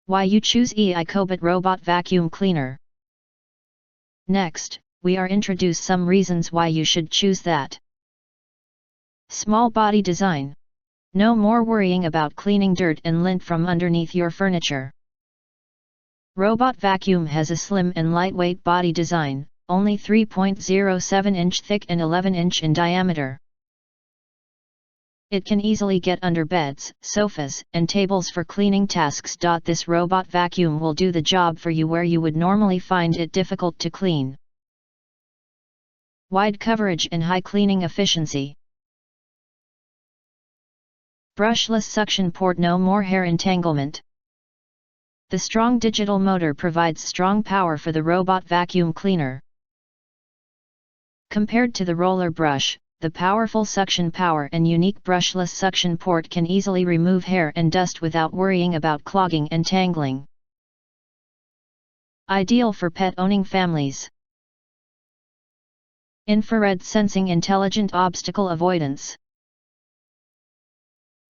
Why you choose EICOBOT Robot Vacuum Cleaner. Next, we are introduce some reasons why you should choose that. Small body design. No more worrying about cleaning dirt and lint from underneath your furniture. Robot Vacuum has a slim and lightweight body design, only 3.07 inch thick and 11 inch in diameter. It can easily get under beds, sofas, and tables for cleaning tasks. This robot vacuum will do the job for you where you would normally find it difficult to clean. Wide coverage and high cleaning efficiency. Brushless suction port, no more hair entanglement. The strong digital motor provides strong power for the robot vacuum cleaner. Compared to the roller brush, the powerful suction power and unique brushless suction port can easily remove hair and dust without worrying about clogging and tangling. Ideal for pet-owning families. Infrared sensing, intelligent obstacle avoidance.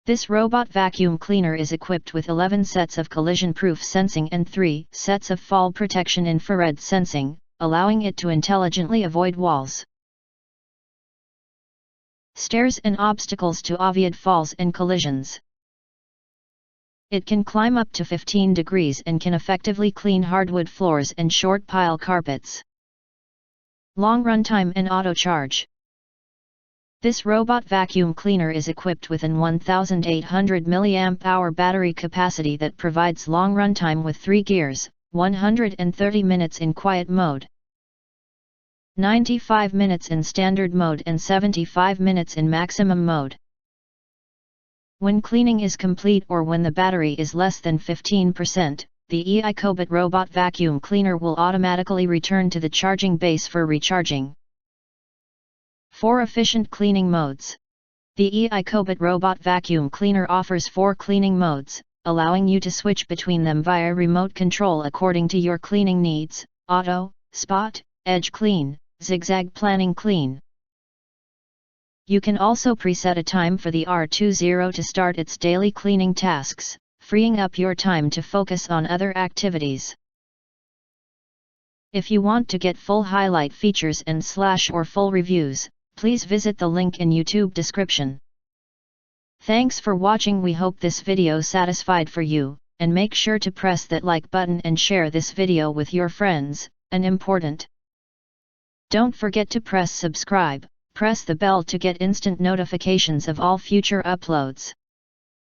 This robot vacuum cleaner is equipped with 11 sets of collision-proof sensing and 3 sets of fall protection infrared sensing, allowing it to intelligently avoid walls, stairs and obstacles to avoid falls and collisions. It can climb up to 15 degrees and can effectively clean hardwood floors and short pile carpets. Long runtime and auto charge. This robot vacuum cleaner is equipped with an 1800 mAh battery capacity that provides long runtime with 3 gears, 130 minutes in quiet mode, 95 minutes in standard mode and 75 minutes in maximum mode. When cleaning is complete or when the battery is less than 15%, the EICOBOT robot vacuum cleaner will automatically return to the charging base for recharging. 4 efficient cleaning modes. The EICOBOT robot vacuum cleaner offers 4 cleaning modes, allowing you to switch between them via remote control according to your cleaning needs: auto, spot, edge clean, zigzag planning clean. You can also preset a time for the R20 to start its daily cleaning tasks, freeing up your time to focus on other activities. If you want to get full highlight features and / or full reviews, please visit the link in YouTube description. Thanks for watching. We hope this video satisfied for you, and make sure to press that like button and share this video with your friends, and important. Don't forget to press subscribe, press the bell to get instant notifications of all future uploads.